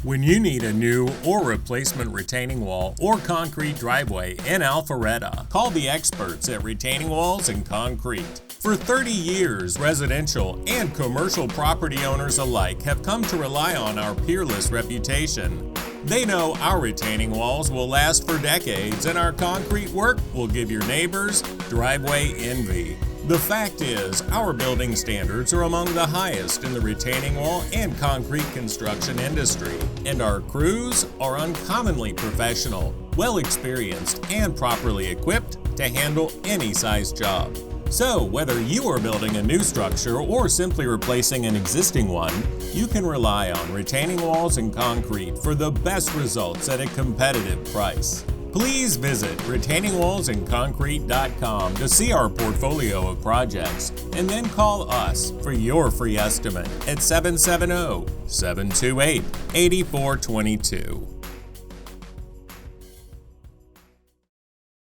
When you need a new or replacement retaining wall or concrete driveway in Alpharetta, call the experts at Retaining Walls and Concrete. For 30 years, residential and commercial property owners alike have come to rely on our peerless reputation. They know our retaining walls will last for decades and our concrete work will give your neighbors driveway envy. The fact is, our building standards are among the highest in the retaining wall and concrete construction industry, and our crews are uncommonly professional, well experienced, and properly equipped to handle any size job. So, whether you are building a new structure or simply replacing an existing one, you can rely on Retaining Walls and Concrete for the best results at a competitive price. Please visit retainingwallsandconcrete.com to see our portfolio of projects, and then call us for your free estimate at 770-728-8422.